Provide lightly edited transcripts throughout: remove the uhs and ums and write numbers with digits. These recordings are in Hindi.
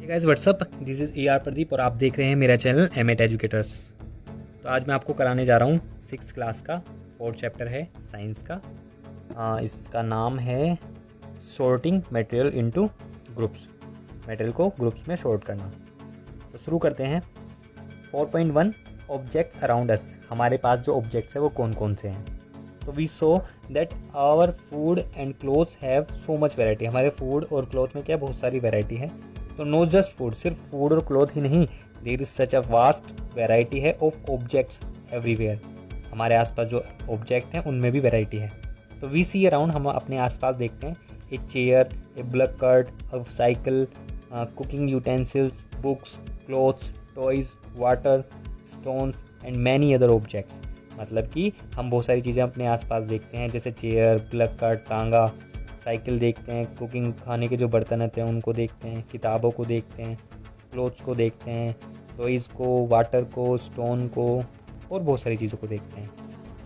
Guys what's up, this is AR Pradeep और आप देख रहे हैं मेरा चैनल एम.एट एजुकेटर्स। तो आज मैं आपको कराने जा रहा हूँ 6th क्लास का 4th चैप्टर है साइंस का। इसका नाम है sorting material into groups, material को ग्रुप्स में सॉर्ट करना। तो शुरू करते हैं। 4.1 ऑब्जेक्ट्स अराउंड अस। हमारे पास जो ऑब्जेक्ट्स है वो कौन कौन से हैं। तो we saw that our food and clothes have so much variety. हमारे फूड और क्लोथ में क्या बहुत सारी वैरायटी है। तो नो जस्ट फूड, सिर्फ फूड और क्लोथ ही नहीं, there is such a vast variety है ऑफ ऑब्जेक्ट्स एवरीवेयर। हमारे आसपास जो ऑब्जेक्ट हैं उनमें भी वैरायटी है। तो वी सी अराउंड, हम अपने आसपास देखते हैं, a chair, A black card, a cycle, cooking utensils, books, clothes, toys, water, stones and many other objects. मतलब कि हम बहुत सारी चीज़ें अपने आसपास देखते हैं, जैसे चेयर, ब्लैक कार्ड, टांगा, साइकिल देखते हैं, कुकिंग खाने के जो बर्तन होते हैं उनको देखते हैं, किताबों को देखते हैं, क्लोथ्स को देखते हैं, टॉयज़ को, वाटर को, स्टोन को और बहुत सारी चीज़ों को देखते हैं।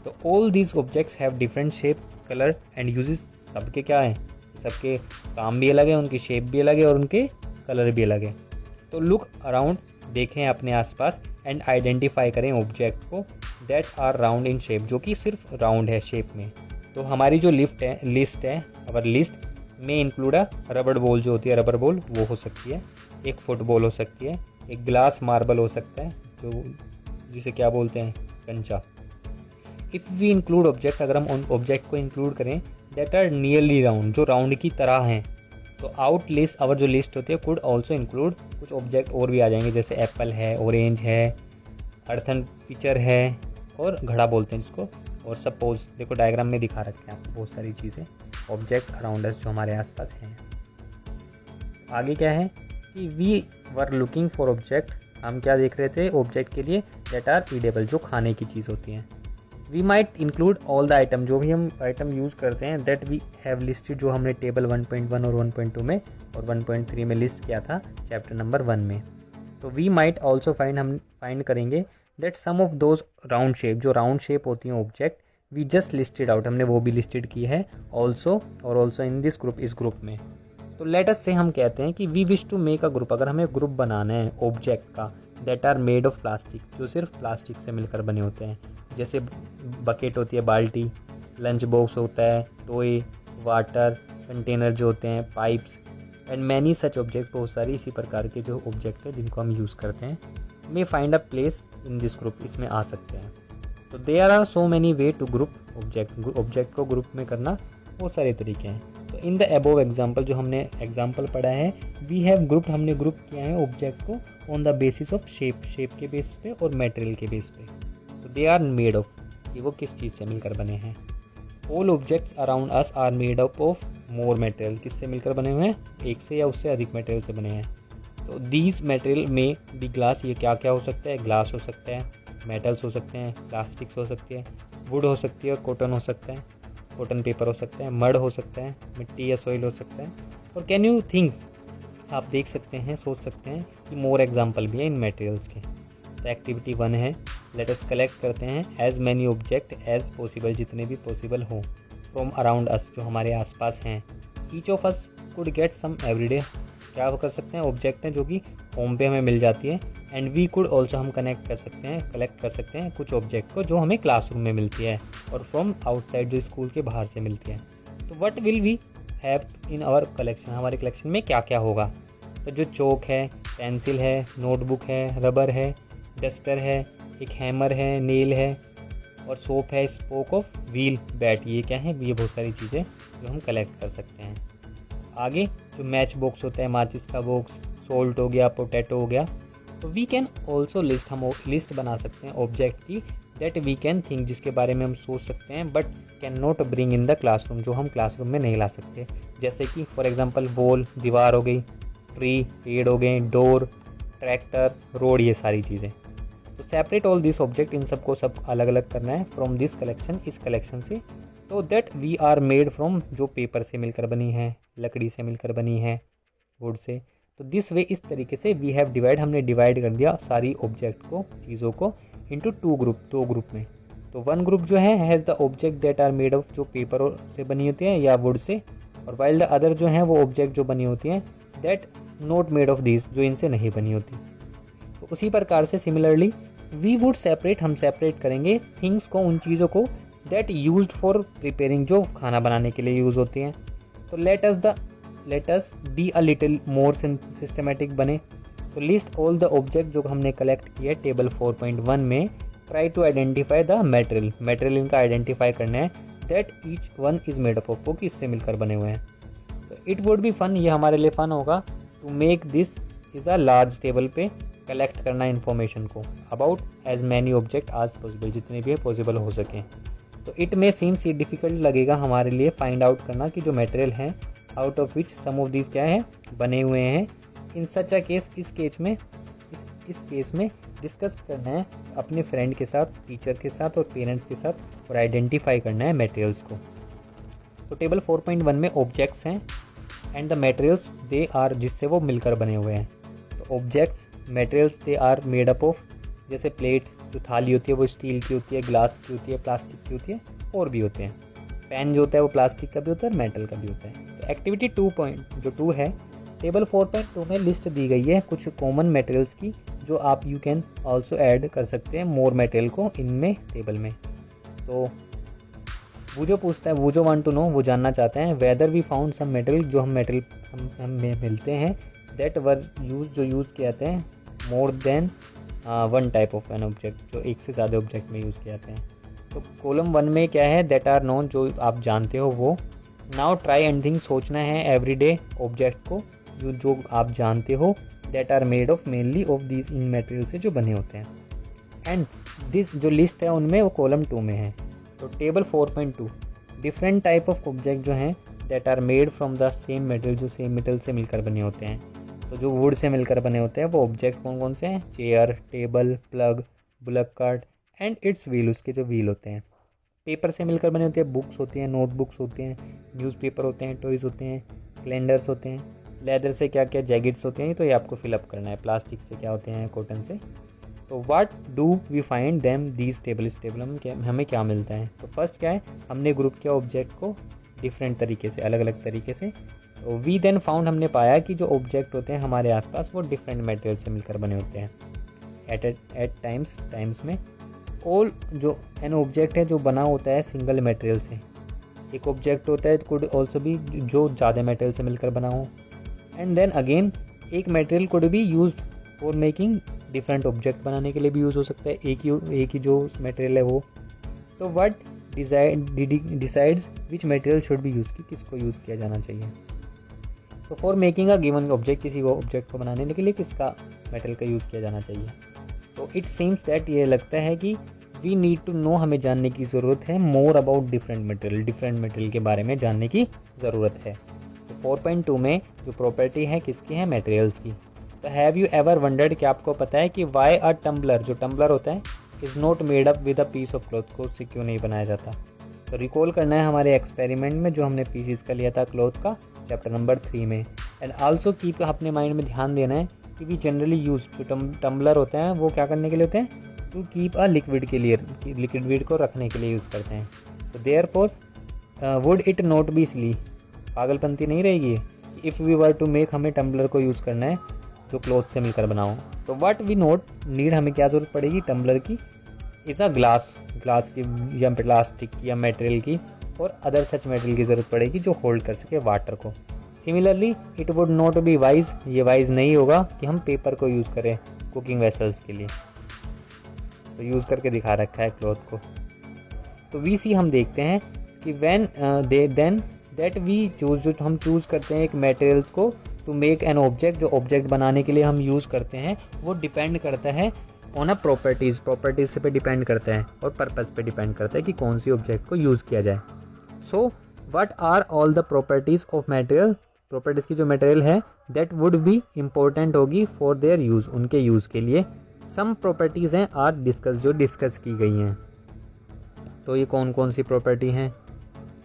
तो all these objects have different shape, colour and uses. सबके क्या हैं, सबके काम भी अलग है, उनकी शेप भी अलग है और उनके कलर भी अलग है। तो लुक अराउंड, देखें अपने आसपास एंड आइडेंटिफाई करें ऑब्जेक्ट को that are round in shape, जो कि सिर्फ राउंड है शेप में। तो हमारी जो लिस्ट है अवर लिस्ट में इंक्लूड अ रबड़ बॉल, जो होती है रबर बॉल, वो हो सकती है, एक फुटबॉल हो सकती है, एक ग्लास मार्बल हो सकता है जो जिसे क्या बोलते हैं, कंचा। इफ़ वी इंक्लूड ऑब्जेक्ट, अगर हम उन ऑब्जेक्ट को इंक्लूड करें दैट आर नियरली राउंड, जो राउंड की तरह हैं, तो आउट लिस्ट अवर जो लिस्ट होती है कुड ऑल्सो इंक्लूड कुछ ऑब्जेक्ट और भी आ जाएंगे, जैसे एप्पल है, ऑरेंज है, अर्थन पिक्चर है और घड़ा बोलते हैं जिसको। और सपोज देखो डायग्राम में दिखा रखे हैं आपको बहुत सारी चीज़ें, ऑब्जेक्ट अराउंड अस जो हमारे आसपास हैं। आगे क्या है कि we were looking for object, हम क्या देख रहे थे ऑब्जेक्ट के लिए दैट आर ईडेबल, जो खाने की चीज़ होती हैं। We might include all the item, जो भी हम आइटम यूज़ करते हैं दैट वी हैव लिस्टेड, जो हमने टेबल 1.1 और 1.2 में और 1.3 में लिस्ट किया था चैप्टर नंबर 1 में। तो वी माइट ऑल्सो फाइंड, हम फाइंड करेंगे that some of those round shape, जो राउंड शेप होती हैं object, we just listed out, हमने वो भी लिस्टेड की है ऑल्सो, और ऑल्सो इन दिस ग्रुप, इस ग्रुप में। तो लेटस से हम कहते हैं कि we wish to make a group, अगर हमें ग्रुप बनाना है ऑब्जेक्ट का that are made of plastic, जो सिर्फ प्लास्टिक से मिलकर बने होते हैं, जैसे बकेट होती है, बाल्टी, लंच बॉक्स होता है, टॉय, वाटर कंटेनर जो होते हैं, pipes and many such objects, बहुत सारी इसी प्रकार के जो ऑब्जेक्ट है जिनको हम यूज़ करते हैं, may find a place in this group, इसमें आ सकते हैं। तो there are so many way to group object, object को ग्रुप में करना बहुत सारे तरीके हैं। तो इन द अबव एग्जाम्पल, जो हमने एग्जाम्पल पढ़ा है, वी हैव ग्रुप्ड, हमने ग्रुप किया है ऑब्जेक्ट को on the basis of shape, shape के बेस पे और मटेरियल के बेस पे। तो दे आर मेड ऑफ, कि वो किस चीज़ से मिलकर बने हैं। All objects around us are made up of more material, किससे मिलकर बने हुए हैं, एक से या उससे अधिक मटेरियल से बने हैं। तो दीज मटेरियल में बी ग्लास, ये क्या क्या हो सकता है, ग्लास हो सकता है, मेटल्स हो सकते हैं, प्लास्टिक्स हो सकती है, वुड हो सकती है, कॉटन हो सकता है, कॉटन पेपर हो सकता है, मड हो सकता है, मिट्टी या सॉइल हो सकता है। और कैन यू थिंक, आप देख सकते हैं, सोच सकते हैं कि मोर एग्जाम्पल भी है इन मटेरियल्स के। तो एक्टिविटी 1 है, लेट अस कलेक्ट करते हैं as many object as possible, जितने भी पॉसिबल हो, फ्रॉम अराउंड अस, जो हमारे आसपास हैं। Each of us could get some everyday, क्या कर सकते हैं, ऑब्जेक्ट हैं जो कि होम पे हमें मिल जाती है। एंड वी कुड ऑल्सो, हम कलेक्ट कर सकते हैं कुछ ऑब्जेक्ट को जो हमें क्लासरूम में मिलती है और फ्रॉम आउटसाइड, जो स्कूल के बाहर से मिलती है। तो what will we have in our collection, हमारे कलेक्शन में क्या क्या होगा। तो जो चौक है, पेंसिल है, नोटबुक है, रबर है, डस्टर है, एक हैमर है, नेल है और सोप है, स्पोक ऑफ व्हील, बैट, ये क्या है, ये बहुत सारी चीज़ें जो हम कलेक्ट कर सकते हैं। आगे जो मैच बॉक्स होता है, माचिस का बॉक्स, सोल्ट हो गया, पोटैटो हो गया। तो वी कैन ऑल्सो लिस्ट, हम लिस्ट बना सकते हैं ऑब्जेक्ट की दैट वी कैन थिंक, जिसके बारे में हम सोच सकते हैं but can not bring in the classroom, जो हम क्लासरूम में नहीं ला सकते। जैसे कि फॉर एग्जांपल वॉल, दीवार हो गई, ट्री, पेड़ हो गए, डोर, ट्रैक्टर, रोड, ये सारी चीज़ें। तो सेपरेट ऑल दिस ऑब्जेक्ट, इन सबको सब अलग अलग करना है फ्रॉम दिस कलेक्शन, इस कलेक्शन से। तो that we are made from, जो पेपर से मिलकर बनी है, लकड़ी से मिलकर बनी है, वुड से। तो दिस वे, इस तरीके से वी हैव डिवाइड, हमने डिवाइड कर दिया सारी ऑब्जेक्ट को, चीज़ों को इनटू 2 ग्रुप, 2 ग्रुप में। तो 1 ग्रुप जो है has the object that are made of, जो पेपर से बनी होती हैं या वुड से, और वाइल द अदर जो हैं वो ऑब्जेक्ट जो बनी होती हैं that not made of this, जो इनसे नहीं बनी होती। तो उसी प्रकार से सिमिलरली वी वुड सेपरेट, हम सेपरेट करेंगे थिंग्स को, उन चीज़ों को दैट यूज्ड फॉर प्रिपेयरिंग, जो खाना बनाने के लिए यूज़ होती हैं। तो let us be a little more systematic बने। तो लिस्ट ऑल द ऑब्जेक्ट जो हमने कलेक्ट किया टेबल 4.1 में। Try to identify the material इनका आइडेंटिफाई करना है that each one is made up of, वो किससे मिलकर बने हुए हैं। तो इट वुड बी फन, ये हमारे लिए फन होगा to make this is a large table पे कलेक्ट करना इन्फॉर्मेशन को about as many object as possible, जितने भी पॉसिबल हो सकें। तो इट में सीम्स ये डिफ़िकल्ट लगेगा हमारे लिए फाइंड आउट करना कि जो मटेरियल हैं out of which some of these क्या है बने हुए हैं। इन सच अ केस, इस केस में डिस्कस करना है अपने फ्रेंड के साथ, टीचर के साथ और पेरेंट्स के साथ, और आइडेंटिफाई करना है मटेरियल्स को। तो टेबल 4.1 में ऑब्जेक्ट्स हैं and the materials they are, जिससे वो मिलकर बने हुए हैं। तो objects materials they are made up of, जैसे प्लेट जो थाली होती है वो स्टील की होती है, ग्लास की होती है, प्लास्टिक की होती है, और भी होते हैं। पेन जो होता है वो प्लास्टिक का भी होता है और मेटल का भी होता है। तो एक्टिविटी 2 है, टेबल 4.2 में लिस्ट दी गई है कुछ कॉमन मटेरियल्स की, जो आप यू कैन ऑल्सो ऐड कर सकते हैं मोर मटेरियल को इनमें टेबल में। तो वो जो पूछता है, वो जो वांट टू नो, वो जानना चाहते हैं whether we found some material, जो हम हमें मिलते हैं दैट वर यूज, जो यूज़ किए जाते हैं more than one type of an object, जो एक से ज़्यादा ऑब्जेक्ट में यूज़ किए जाते हैं। तो कॉलम 1 में क्या है, दैट आर नोन, जो आप जानते हो वो। नाउ ट्राई एंड थिंक, सोचना है एवरीडे ऑब्जेक्ट को जो आप जानते हो that are made of mainly of this इन मटेरियल से जो बने होते हैं। एंड दिस जो लिस्ट है उनमें वो कॉलम 2 में है। तो table 4.2 different type of object जो हैं that are made from the same material, जो सेम मेटल से मिलकर बने होते हैं। तो जो वुड से मिलकर बने होते हैं वो ऑब्जेक्ट कौन कौन से हैं, chair, table, plug, bullock cart and it's wheel, उसके जो व्हील होते हैं। पेपर से मिलकर बने होते हैं, बुक्स होती हैं, नोटबुक्स होते हैं, न्यूज़पेपर होते हैं, टॉयज़ होते हैं, कैलेंडर्स होते हैं। लेदर से क्या क्या जैकेट्स होते हैं, तो ये आपको फिलअप करना है। प्लास्टिक से क्या होते हैं, कॉटन से। तो what do we find them these table, इस टेबल में हमें क्या मिलता है। तो फर्स्ट क्या है, हमने ग्रुप किया ऑब्जेक्ट को डिफरेंट तरीके से, अलग अलग तरीके से। तो वी देन फाउंड, हमने पाया कि जो ऑब्जेक्ट होते हैं हमारे आसपास वो डिफरेंट मटेरियल से मिलकर बने होते हैं एट टाइम्स में। ऑल जो एन ऑब्जेक्ट है जो बना होता है सिंगल मटेरियल से। एक ऑब्जेक्ट होता है कुड ऑल्सो भी जो ज़्यादा मटेरियल से मिलकर बना हो। एंड देन अगेन एक material could be used for making different object बनाने के लिए भी यूज़ हो सकता है, एक ही जो मटेरियल है वो। तो what decides which material should be use, की किसको यूज़ किया जाना चाहिए। तो for making a given object, किसी को ऑब्जेक्ट को बनाने के लिए किसका मटेरियल का यूज़ किया जाना चाहिए। तो इट सीम्स दैट, ये लगता है कि वी नीड टू नो, हमें जानने की ज़रूरत है मोर अबाउट डिफरेंट मटेरियल के बारे में जानने की ज़रूरत है। तो 4.2 में जो प्रॉपर्टी है किसकी है, मटेरियल्स की। तो हैव यू एवर वंडर्ड, कि आपको पता है कि वाई अ टम्बलर, जो टम्बलर होता है, is not made up with a piece of cloth, को उससे क्यों नहीं बनाया जाता। तो रिकॉल करना है हमारे एक्सपेरिमेंट में जो हमने पीसीस का लिया था क्लॉथ का, चैप्टर नंबर 3 में। एंड आल्सो कीप, अपने माइंड में ध्यान देना है कि वी जनरली यूज, जो टम्बलर होते हैं वो क्या करने के लिए होते हैं, टू कीप अ लिक्विड के लिए, लिक्विड को रखने के लिए यूज़ करते हैं। तो therefore would it not be silly, पागलपंती नहीं रहेगी if we were to make, हमें टम्बलर को यूज़ करना है जो क्लॉथ से मिलकर बनाओ। तो व्हाट वी नोट नीड, हमें क्या ज़रूरत पड़ेगी टम्बलर की, इज़ अ ग्लास की या प्लास्टिक की या मटेरियल की और अदर सच मटेरियल की ज़रूरत पड़ेगी जो होल्ड कर सके वाटर को। Similarly it would not be wise, ये वाइज नहीं होगा कि हम पेपर को यूज़ करें कुकिंग वेसल्स के लिए। तो यूज़ करके दिखा रखा है क्लॉथ को। तो वी सी हम देखते हैं कि when then that we choose, जो हम चूज़ करते हैं एक मटेरियल को टू मेक एन ऑब्जेक्ट, जो ऑब्जेक्ट बनाने के लिए हम यूज़ करते हैं वो डिपेंड करता है ऑन अ प्रॉपर्टीज़ पे डिपेंड करता है और पर्पज़ पे डिपेंड करता है कि कौन सी ऑब्जेक्ट को यूज़ किया जाए। So what are all the properties of material, properties की जो मटेरियल है दैट वुड बी इम्पोर्टेंट होगी फॉर देयर यूज़, उनके यूज़ के लिए। सम प्रॉपर्टीज़ हैं आर डिस्कस, जो डिस्कस की गई हैं। तो ये कौन कौन सी प्रॉपर्टी हैं,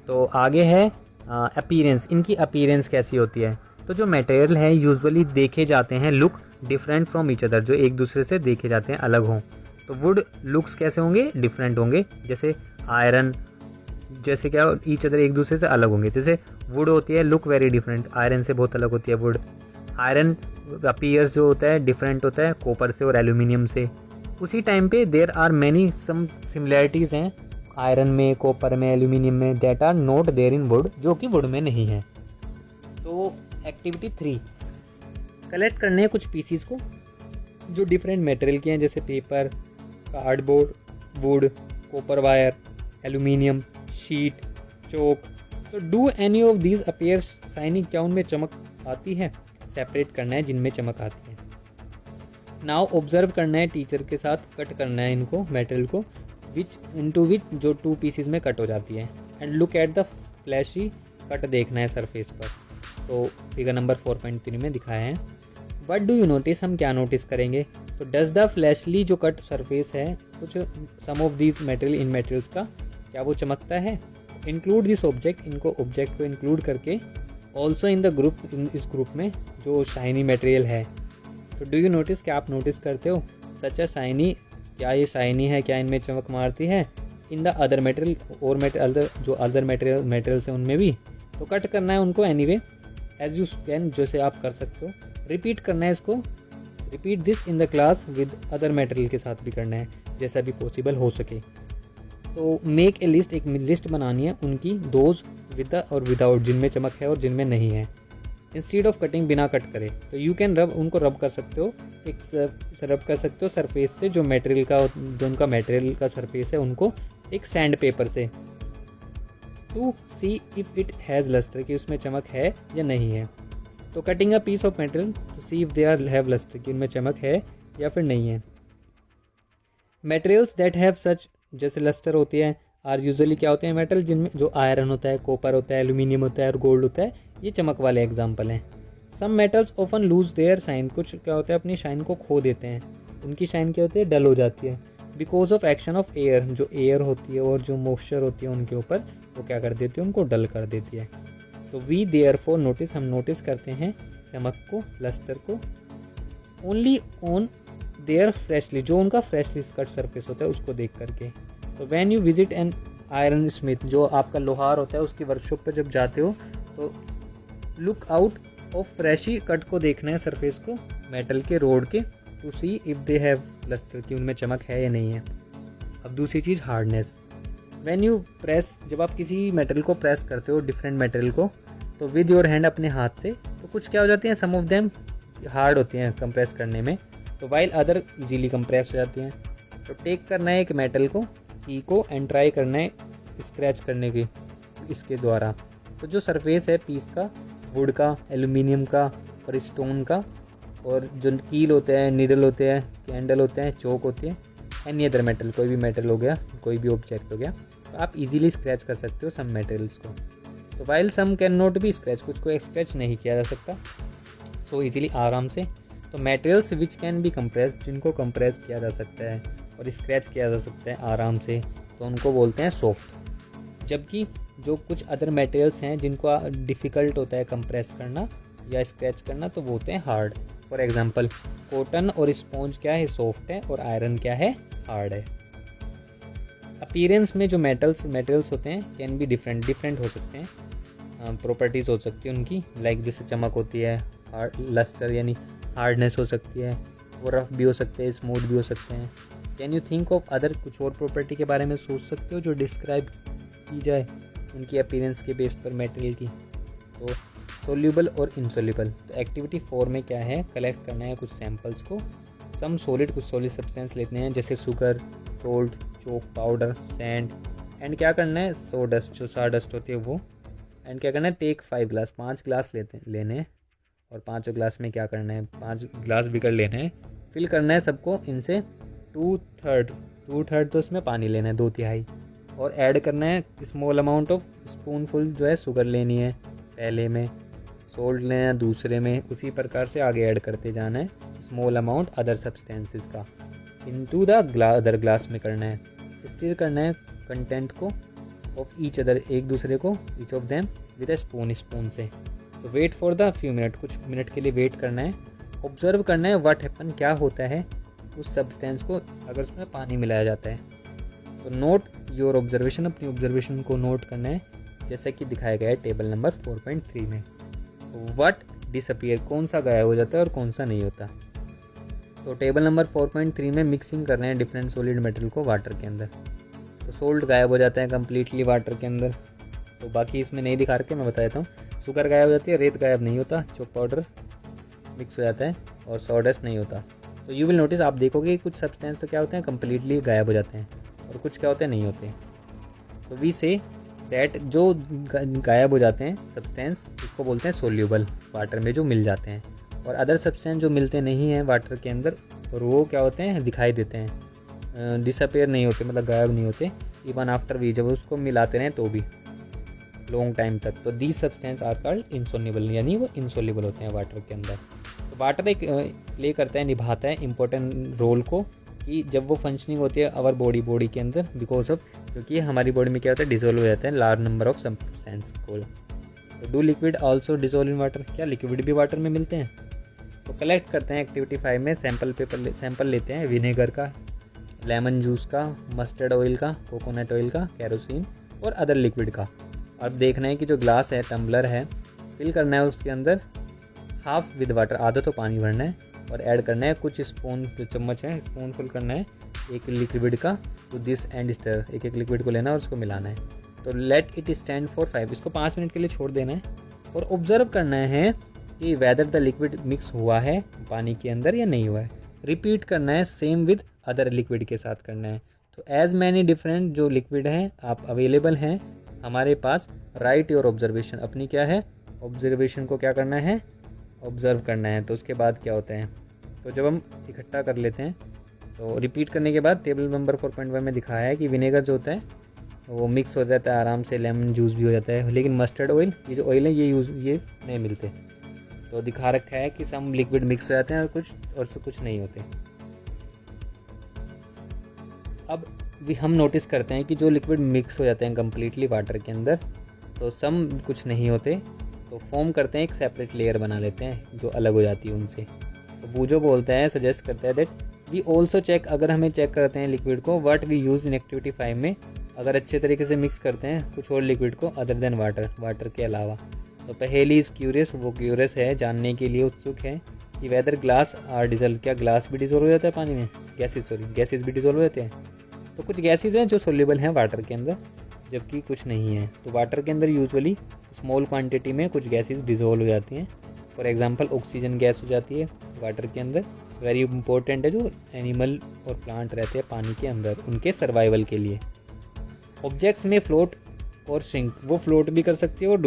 तो आगे है अपीयरेंस, इनकी अपीयरेंस कैसी होती है। तो जो मटेरियल है यूजुअली देखे जाते हैं look different from each other, जो एक दूसरे से देखे जाते हैं अलग हों। तो वुड लुक्स कैसे होंगे, डिफरेंट होंगे। जैसे आयरन, जैसे क्या ईच अदर एक दूसरे से अलग होंगे। जैसे वुड होती है लुक वेरी डिफरेंट, आयरन से बहुत अलग होती है वुड। आयरन अपीयर्स जो होता है डिफरेंट होता है कॉपर से और एल्यूमिनियम से। उसी टाइम पे there are many some similarities हैं आयरन में, कॉपर में, एल्यूमिनियम में, that are not there in wood, जो कि वुड में नहीं है। तो एक्टिविटी 3, कलेक्ट करने हैं कुछ पीसीस को जो डिफरेंट मटेरियल के हैं, जैसे paper, cardboard, wood, copper wire, aluminium, sheet, chalk. तो do any of these appears shiny, क्या उनमें चमक आती है? सेपरेट करना है जिनमें चमक आती है। नाउ ऑब्जर्व करना है, टीचर के साथ कट करना है इनको मटेरियल को, विच इनटू विच जो 2 पीसीज में कट हो जाती है, and look at the freshly cut देखना है सरफेस पर। तो फिगर नंबर 4.3 में दिखाया है। वट डू यू नोटिस, हम क्या नोटिस करेंगे? तो डज द फ्लैशली जो कट सरफेस है, कुछ सम ऑफ दीज मटेरियल इन मटेरियल्स का, क्या वो चमकता है? इंक्लूड दिस ऑब्जेक्ट, इनको ऑब्जेक्ट को इंक्लूड करके ऑल्सो इन द ग्रुप, इस ग्रुप में जो शाइनी मटेरियल है। तो डू यू नोटिस, क्या आप नोटिस करते हो सच अ शाइनी, क्या ये शाइनी है, क्या इनमें चमक मारती है? इन द अदर मटेरियल, और जो अदर मटेरियल्स हैं उनमें भी। तो कट करना है उनको एनीवे एज यू कैन, जैसे आप कर सकते हो। रिपीट करना है इसको, repeat this in the class with other material के साथ भी करना है जैसा भी पॉसिबल हो सके। तो मेक ए लिस्ट, एक लिस्ट बनानी है उनकी, दोज विद और विदाउट, जिनमें चमक है और जिनमें नहीं है। इंस्टीड ऑफ कटिंग, बिना कट करे, तो यू कैन रब, उनको रब कर सकते हो, एक रब कर सकते हो सरफेस से, जो उनका मटेरियल का सरफेस है उनको एक सैंड पेपर से, to see if it has lustre, कि उसमें चमक है या नहीं है। तो cutting a piece of material to see if they are have lustre, कि उनमें चमक है या फिर नहीं है। मटेरियल्स दैट हैव सच, जैसे लस्टर होती है, आर यूजुअली क्या होते हैं मेटल जिनमें जो आयरन होता है, कॉपर होता है, एल्यूमिनियम होता है और गोल्ड होता है, ये चमक वाले एग्जाम्पल हैं। Some metals often lose their shine, कुछ क्या होता है अपनी शाइन को खो देते हैं, उनकी शाइन क्या होती है, डल हो जाती है, because of action of air, जो एयर होती है और जो मॉइस्चर होती है उनके ऊपर, वो क्या कर देती है, उनको डल कर देती है। तो वी देयरफॉर नोटिस, हम नोटिस करते हैं चमक को, लस्टर को, ओनली ऑन देयर फ्रेशली, जो उनका फ्रेशली कट सरफेस होता है उसको देख करके। तो when you visit an iron Smith, जो आपका लोहार होता है उसकी वर्कशॉप पर जब जाते हो, तो look out of freshly cut को देखना है सरफेस को मेटल के, रोड के, to see if they have lustre, कि उनमें चमक है या नहीं है। अब दूसरी चीज़ हार्डनेस, व्हेन यू प्रेस, जब आप किसी मेटल को प्रेस करते हो, डिफरेंट मेटल को, तो विद योर हैंड, अपने हाथ से, तो कुछ क्या हो जाती हैं, सम ऑफ देम हार्ड होती हैं कंप्रेस करने में, तो वाइल अदर इजीली कंप्रेस हो जाती हैं। तो टेक करना है एक मेटल को, की को, एंड ट्राई करना है स्क्रैच करने की इसके द्वारा। तो जो सरफेस है पीस का, वुड का, एल्यूमिनियम का और स्टोन का, और जो कील होते हैं, नीडल होते हैं, कैंडल होते हैं, चौक होती है, एनी अदर मेटल, कोई भी मेटल हो गया, कोई भी ऑब्जेक्ट हो गया, तो आप इजीली स्क्रैच कर सकते हो सम मेटेरियल्स को। तो while some can not be scratch, कुछ को स्क्रैच नहीं किया जा सकता सो इजीली, आराम से। तो materials which can be compress, जिनको कंप्रेस किया जा सकता है और स्क्रैच किया जा सकता है आराम से, तो उनको बोलते हैं सॉफ्ट। जबकि जो कुछ अदर मटेरियल्स हैं जिनको डिफ़िकल्ट होता है कंप्रेस करना या स्क्रैच करना, तो वो होते हैं हार्ड। फॉर एग्जांपल कॉटन और स्पॉन्ज क्या है, सॉफ्ट है, और आयरन क्या है, हार्ड है। अपीयरेंस में जो मटेरियल्स होते हैं कैन बी डिफरेंट हो सकते हैं, प्रॉपर्टीज़ हो सकती है उनकी, लाइक जैसे चमक होती है, लस्टर यानी हार्डनेस हो सकती है, वो रफ भी हो सकते हैं, स्मूथ भी हो सकते हैं। Can you think of other, कुछ और प्रॉपर्टी के बारे में सोच सकते हो जो डिस्क्राइब की जाए उनकी अपीयरेंस के बेस पर मटेरियल की? तो सोल्यूबल और इनसोल्यूबल। तो एक्टिविटी 4 में क्या है, कलेक्ट करना है कुछ सैम्पल्स को, सम सॉलिड, कुछ सॉलिड सब्सटेंस लेते हैं जैसे sugar, salt, chalk powder, sand, and क्या करना है, सो डस्ट, जो सा डस्ट होती है वो, एंड क्या करना है, टेक 5 ग्लास, 5 ग्लास लेने हैं, और 5 ग्लास में क्या करना है, 5 ग्लास बिकर लेने हैं, फिल करना है सबको इनसे 2/3 तो इसमें पानी लेना है, 2/3, और ऐड करना है स्मॉल अमाउंट ऑफ, स्पूनफुल जो है शुगर लेनी है पहले में, सोल्ट लेना है दूसरे में, उसी प्रकार से आगे ऐड करते जाना है स्मॉल अमाउंट अदर सब्सटेंसेस का, इनटू द अदर ग्लास में करना है। स्टिर करना है कंटेंट को ऑफ ईच अदर, एक दूसरे को, each of them with a spoon से। तो wait for the few minute, कुछ मिनट के लिए वेट करना है। ऑब्जर्व करना है व्हाट हैपन, क्या होता है उस सब्सटेंस को अगर उसमें पानी मिलाया जाता है। तो नोट योर ऑब्जर्वेशन, अपनी ऑब्जर्वेशन को नोट करना है जैसा कि दिखाया गया है टेबल नंबर 4.3 में। व्हाट डिसअपियर, कौन सा गायब हो जाता है और कौन सा नहीं होता। तो टेबल नंबर 4.3 में मिक्सिंग कर रहे हैं डिफरेंट सॉलिड मटेरियल को वाटर के अंदर। तो सोल्ट गायब हो जाता है कम्प्लीटली वाटर के अंदर, तो बाकी इसमें नहीं दिखा रखे, मैं बता देता हूँ। शुगर गायब हो जाती है, रेत गायब नहीं होता, चॉक पाउडर मिक्स हो जाता है और सॉडस्ट नहीं होता। तो यू विल नोटिस, आप देखोगे कुछ सब्सटेंस तो क्या होते हैं कम्प्लीटली गायब हो जाते हैं और कुछ क्या होते हैं नहीं होते। तो वी से दैट जो गायब हो जाते हैं सब्सटेंस उसको बोलते हैं सोल्यूबल, वाटर में जो मिल जाते हैं। और अदर सब्सटेंस जो मिलते नहीं हैं वाटर के अंदर और वो क्या होते हैं दिखाई देते हैं, डिसअपेयर नहीं होते, मतलब गायब नहीं होते इवन आफ्टर वी, जब उसको मिलाते रहें तो भी लॉन्ग टाइम तक। तो these substance are called insoluble, यानी वो इनसोल्यूबल होते हैं वाटर के अंदर। तो वाटर एक प्ले करता है, निभाता है इंपॉर्टेंट रोल को, कि जब वो फंक्शनिंग होती है आवर बॉडी के अंदर, बिकॉज ऑफ क्योंकि हमारी बॉडी में क्या होता है डिजोल्व हो जाते हैं लार्ज नंबर ऑफ सब्सटेंस को। तो do liquid also dissolve in water, क्या लिक्विड भी वाटर में मिलते हैं। तो कलेक्ट करते हैं एक्टिविटी 5 में सैंपल लेते हैं विनेगर का, लेमन जूस का, मस्टर्ड ऑयल का, कोकोनट ऑयल का, केरोसिन और अदर लिक्विड का। अब देखना है कि जो ग्लास है, टम्बलर है, फिल करना है उसके अंदर हाफ विद वाटर, आधा तो पानी भरना है और ऐड करना है कुछ स्पून, जो चम्मच है स्पून फुल करना है एक लिक्विड का, टू दिस एंड स्टर, एक लिक्विड को लेना है और उसको मिलाना है। तो लेट इट स्टैंड फॉर 5, इसको 5 मिनट के लिए छोड़ देना है और ऑब्जर्व करना है कि वेदर द लिक्विड मिक्स हुआ है पानी के अंदर या नहीं हुआ है। रिपीट करना है सेम विद अदर लिक्विड के साथ करना है। तो एज मैनी डिफरेंट जो लिक्विड हैं आप अवेलेबल हैं हमारे पास, राइट योर ऑब्जर्वेशन, अपनी क्या है ऑब्जर्वेशन को क्या करना है ऑब्जर्व करना है। तो उसके बाद क्या होता है, तो जब हम इकट्ठा कर लेते हैं तो रिपीट करने के बाद टेबल नंबर 4.1 में दिखाया है कि विनेगर जो होता है वो मिक्स हो जाता है आराम से, लेमन जूस भी हो जाता है, लेकिन मस्टर्ड ऑयल, ये जो ऑयल है ये नहीं मिलते। तो दिखा रखा है कि सम लिक्विड मिक्स हो जाते हैं और कुछ नहीं होते। अब भी हम नोटिस करते हैं कि जो लिक्विड मिक्स हो जाते हैं कम्प्लीटली वाटर के अंदर, तो सम कुछ नहीं होते, तो फॉर्म करते हैं एक सेपरेट लेयर बना लेते हैं जो अलग हो जाती है उनसे। तो बूजो बोलते हैं, सजेस्ट करता है दैट वी ऑल्सो चेक, अगर हमें चेक करते हैं लिक्विड को what we use in activity 5 में, अगर अच्छे तरीके से मिक्स करते हैं कुछ और लिक्विड को अदर देन वाटर के अलावा। तो पहेली इज़ क्यूरियस, वो क्यूरियस है, जानने के लिए उत्सुक है कि वेदर ग्लास आर डिजोल्व, क्या ग्लास भी डिजोल्व हो जाता है पानी में, गैसेस भी डिजोल्व हो जाते हैं। तो कुछ गैसेस हैं जो सोल्यूबल हैं वाटर के अंदर, जबकि कुछ नहीं है। तो वाटर के अंदर यूजुअली स्मॉल क्वांटिटी में कुछ गैसेस डिजोल्व हो जाती हैं। फॉर एग्जांपल ऑक्सीजन गैस हो जाती है वाटर के अंदर, वेरी इंपॉर्टेंट है जो एनिमल और प्लांट रहते हैं पानी के अंदर उनके सर्वाइवल के लिए। ऑब्जेक्ट्स में फ्लोट और सिंक, वो फ्लोट भी कर सकती है और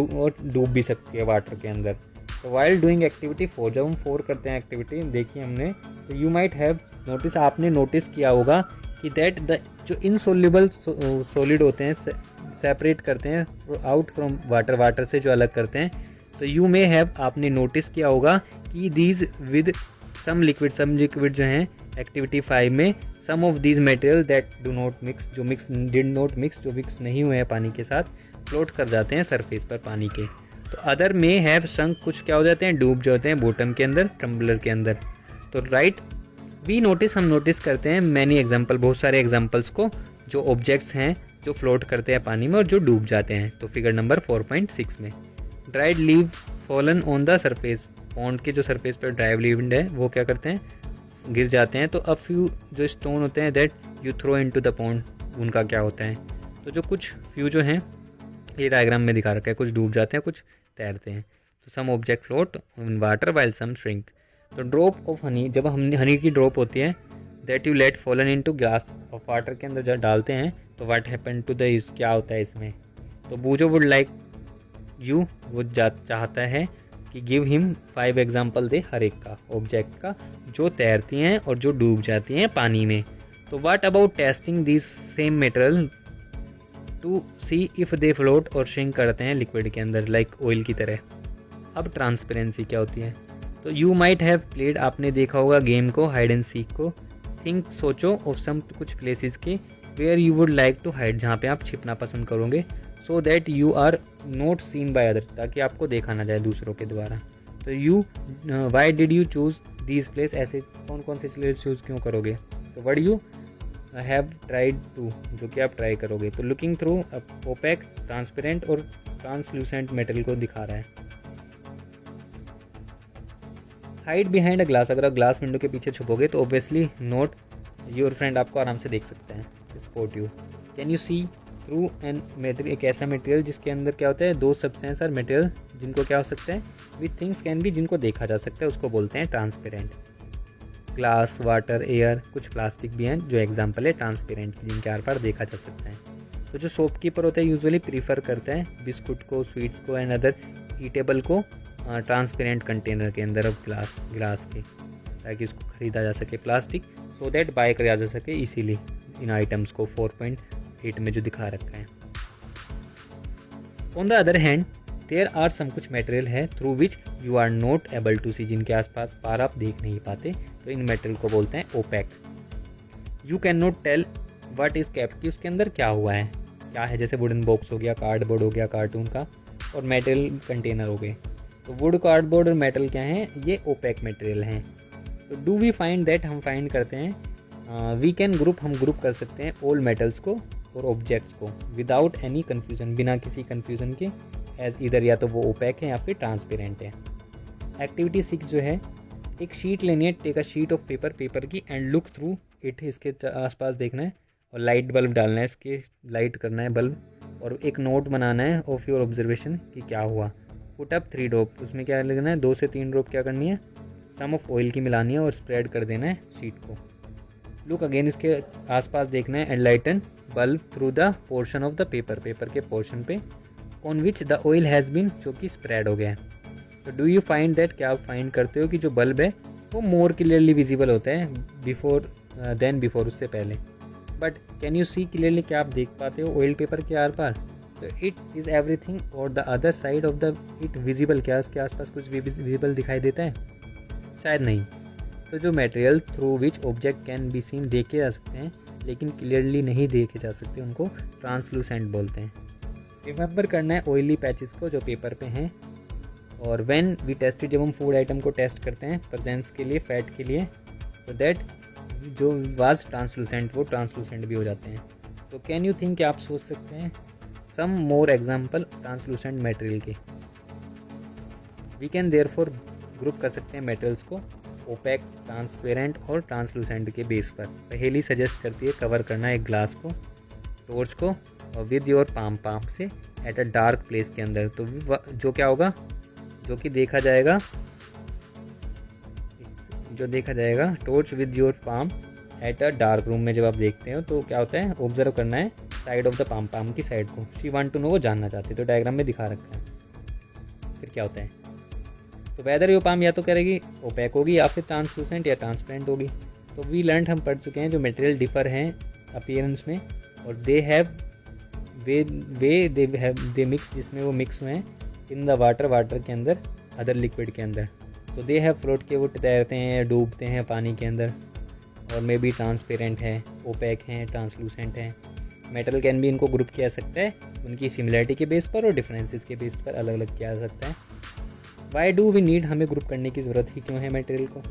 डूब भी सकती है वाटर के अंदर। तो वाइल डूइंग एक्टिविटी 4, जब हम 4 करते हैं एक्टिविटी देखिए हमने, तो यू माइट हैव नोटिस, आपने नोटिस किया होगा कि दैट द जो इनसोल्यूबल सॉलिड होते हैं सेपरेट करते हैं आउट फ्रॉम वाटर से जो अलग करते हैं। तो यू मे हैव, आपने नोटिस किया होगा कि दीज विद सम लिक्विड जो हैं एक्टिविटी 5 में, some of these material that do not mix, जो मिक्स नहीं हुए हैं पानी के साथ, फ्लोट कर जाते हैं सरफेस पर पानी के। तो अदर में हैव संक, कुछ क्या हो जाते हैं डूब जाते हैं बॉटम के अंदर, टम्बलर के अंदर। तो राइट वी नोटिस, हम नोटिस करते हैं मैनी एग्जाम्पल, बहुत सारे एग्जाम्पल्स को, जो ऑब्जेक्ट्स हैं जो फ्लोट करते हैं पानी में और जो डूब जाते हैं। तो फिगर नंबर 4.6 में dried leave fallen on the surface, pond के जो सरफेस पर ड्राइव लीव है वो क्या करते हैं गिर जाते हैं। तो अ फ्यू जो स्टोन होते हैं that you throw into the pond, उनका क्या होता है, तो जो कुछ फ्यू जो हैं ये डायग्राम में दिखा रखा है, कुछ डूब जाते हैं कुछ तैरते हैं। तो some object float in water while some shrink. तो ड्रॉप ऑफ हनी, जब हम हनी की ड्रॉप होती है that you let fallen into glass of water के अंदर जब डालते हैं तो व्हाट हैपन टू द इस, क्या होता है इसमें। तो बूजो वुड लाइक यू, वो चाहता है कि गिव हिम 5 एग्जाम्पल दे हर एक का ऑब्जेक्ट का जो तैरती हैं और जो डूब जाती हैं पानी में। तो what about testing this same material to see if they float और श्रिंक करते हैं लिक्विड के अंदर लाइक ऑयल की तरह। अब ट्रांसपेरेंसी क्या होती है, तो यू माइट हैव प्लेड, आपने देखा होगा गेम को, हाइड एंड सीक को। थिंक, सोचो ऑफ सम कुछ प्लेसेस के where you would like to hide, जहाँ पे आप छिपना पसंद करोगे, so that you are not seen by other, ताकि आपको देखा ना जाए दूसरों के द्वारा। तो you why did you choose these place, ऐसे कौन कौन से प्लेस चूज़ क्यों करोगे। तो word you have tried to, जो कि आप ट्राई करोगे। तो लुकिंग थ्रू ओपेक, ट्रांसपेरेंट और ट्रांसल्यूसेंट मेटल को दिखा रहा है। हाइड बिहाइंड अ ग्लास, अगर आप ग्लास विंडो के पीछे छुपोगे तो ऑब्वियसली नोट योर फ्रेंड आपको आराम से देख सकते हैं। Spot you. Can you see through an material, एक ऐसा मटेरियल जिसके अंदर क्या होता है, दो सब्सटेंस और मटेरियल जिनको क्या हो सकता है, विच थिंग्स कैन बी, जिनको देखा जा सकता है, उसको बोलते हैं ट्रांसपेरेंट। ग्लास, वाटर, एयर, कुछ प्लास्टिक भी हैं जो एग्जाम्पल है ट्रांसपेरेंट, जिनके आर पार देखा जा सकता है। तो जो शॉपकीपर होता है यूजुअली प्रीफर करता है बिस्कुट को, स्वीट्स को एंड अदर ईटेबल को ट्रांसपेरेंट कंटेनर के अंदर ऑफ ग्लास के, ताकि उसको ख़रीदा जा सके। प्लास्टिक सो दैट बाय किया जा सके इसीली इन आइटम्स को 4.8 में जो दिखा रखा है। On the other hand there are some, कुछ मटेरियल है through which you are not able to see, जिनके आसपास पार आप देख नहीं पाते, तो इन मटेरियल को बोलते हैं opaque. You can not tell what is kept, कि उसके अंदर क्या हुआ है, क्या है, जैसे वुडन बॉक्स हो गया, कार्डबोर्ड हो गया कार्टून का, और मेटल कंटेनर हो गए। तो वुड, कार्डबोर्ड और मेटल क्या हैं, ये ओपेक मटेरियल हैं। तो डू वी फाइंड दैट, हम फाइंड करते हैं, वी कैन ग्रुप, हम ग्रुप कर सकते हैं ऑल मेटल्स को और ऑब्जेक्ट्स को विदाउट एनी कन्फ्यूजन, बिना किसी कन्फ्यूजन के, एज इधर या तो वो ओपेक है या फिर ट्रांसपेरेंट है। एक्टिविटी 6 जो है, एक शीट लेनी है, take a sheet of paper, paper की, एंड लुक थ्रू इट, इसके आसपास देखना है और लाइट बल्ब डालना है, इसके लाइट करना है बल्ब, और एक नोट बनाना है ऑफ योर ऑब्जर्वेशन कि क्या हुआ। पुट अप 3 ड्रॉप, उसमें क्या लगना है, 2 से 3 ड्रॉप क्या करनी है, सम ऑफ ऑयल की मिलानी है और स्प्रेड कर देना है शीट को। लुक अगेन, इसके आसपास देखना है, and lighten bulb through the portion of the paper, paper के पोर्शन पे on which the oil has been, जो कि स्प्रेड हो गया है। तो डू यू फाइंड दैट, क्या आप फाइंड करते हो कि जो बल्ब है वो मोर क्लियरली विजिबल होता है बिफोर बिफोर, उससे पहले। But can you see clearly, क्या आप देख पाते हो ऑयल पेपर के आर पार, तो इट इज़ एवरीथिंग और the other side of the it visible, क्या उसके आसपास कुछ विजिबल दिखाई देता है, शायद नहीं। तो जो material through which object can be seen, देखे जा सकते हैं लेकिन क्लियरली नहीं देखे जा सकते, उनको ट्रांसलूसेंट बोलते हैं। रिमेंबर करना है ऑयली पैचेस को जो पेपर पे हैं। और व्हेन वी टेस्ट, जब हम फूड आइटम को टेस्ट करते हैं प्रेजेंस के लिए, फैट के लिए, तो दैट जो वाज ट्रांसलूसेंट वो ट्रांसलूसेंट भी हो जाते हैं। तो कैन यू थिंक, आप सोच सकते हैं सम मोर एग्जाम्पल ट्रांसलूसेंट मटेरियल के। वी कैन देयरफॉर ग्रुप कर सकते हैं मटेरियल्स को ओपेक, ट्रांसपेरेंट और ट्रांसलूसेंट के बेस पर। पहली सजेस्ट करती है कवर करना एक ग्लास को, टॉर्च को, और विद योर पाम से एट अ डार्क प्लेस के अंदर। तो जो क्या होगा, जो कि देखा जाएगा, torch with your palm at a dark room में जब आप देखते हो तो क्या होता है, ऑब्जर्व करना है साइड ऑफ द पाम की साइड को। शी वांट टू नो, वो जानना चाहती है, तो डायग्राम में दिखा रखा है। फिर क्या होता है, तो वेदर योर पाम या तो करेगी ओपेक होगी या फिर ट्रांसलूसेंट या ट्रांसपेरेंट होगी। तो वी लर्न, हम पढ़ चुके हैं जो मटेरियल डिफर हैं अपीयरेंस में, और दे हैव दे मिक्स, जिसमें वो मिक्स हुए हैं इन द वाटर के अंदर, अदर लिक्विड के अंदर। तो दे हैव फ्लोट के, वो तैरते हैं, डूबते हैं पानी के अंदर, और मे बी ट्रांसपेरेंट है, ओपेक हैं, ट्रांसलूसेंट हैं। मेटल कैन भी इनको ग्रुप किया सकता है उनकी सिमिलरिटी के बेस पर और डिफरेंसेस के बेस पर अलग अलग किया जा सकता है। वाई डू वी नीड, हमें ग्रुप करने की ज़रूरत ही क्यों है मटेरियल को।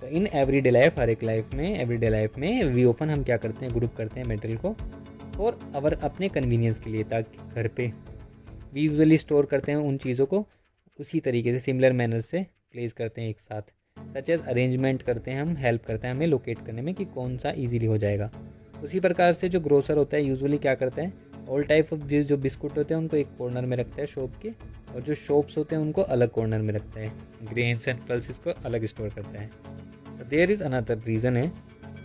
तो इन एवरीडे लाइफ, हर एक लाइफ में, एवरीडे लाइफ में वी ओपन, हम क्या करते हैं, ग्रुप करते हैं मटेरियल को, और अवर अपने कन्वीनियंस के लिए, ताकि घर पे वी यूजुअली स्टोर करते हैं उन चीज़ों को उसी तरीके से, सिमिलर मैनर से प्लेस करते हैं एक साथ। सच एज अरेंजमेंट करते हैं हम, हेल्प करते हैं हमें लोकेट करने में कि कौन सा ईजीली हो जाएगा। उसी प्रकार से जो ग्रोसर होता है यूजुअली क्या करता है, ऑल टाइप ऑफ जो बिस्कुट होते हैं उनको एक कॉर्नर में रखता है शॉप के, और जो शॉप्स होते हैं उनको अलग कॉर्नर में रखता है, ग्रेन्स एंड पल्सेस को अलग स्टोर करता है। देयर इज़ अनदर रीज़न है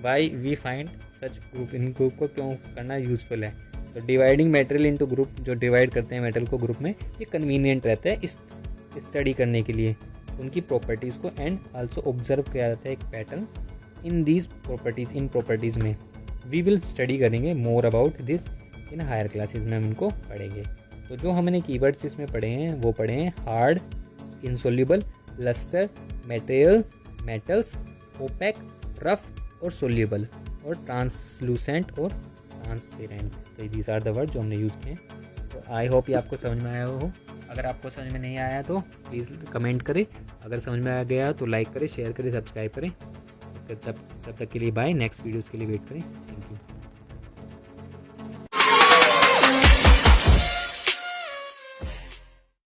why we find such group, इन ग्रुप को क्यों करना यूज़फुल है। तो डिवाइडिंग मटेरियल इनटू ग्रुप, जो डिवाइड करते हैं मटेरियल को ग्रुप में, ये कन्वीनियंट रहता है इस स्टडी करने के लिए उनकी प्रॉपर्टीज़ को, एंड आल्सो ऑब्जर्व किया जाता है एक पैटर्न इन दीज प्रॉपर्टीज़, इन प्रॉपर्टीज़ में। वी विल स्टडी करेंगे more about this in higher classes में, हम इनको पढ़ेंगे। तो जो हमने कीवर्ड्स इसमें पढ़े हैं वो पढ़े हैं hard, insoluble, lustre, material, metals, opaque, rough और सोल्यूबल, और ट्रांसलूसेंट और ट्रांसपेरेंट। तो दीज आर द वर्ड जो हमने यूज़ किए। तो आई होप ये आपको समझ में आया हो। अगर आपको समझ में नहीं आया तो प्लीज़ कमेंट करें, अगर समझ में आ गया तो लाइक करें, शेयर करें, सब्सक्राइब करें। तब तक के लिए बाय, नेक्स्ट वीडियोज़ के लिए वेट करें।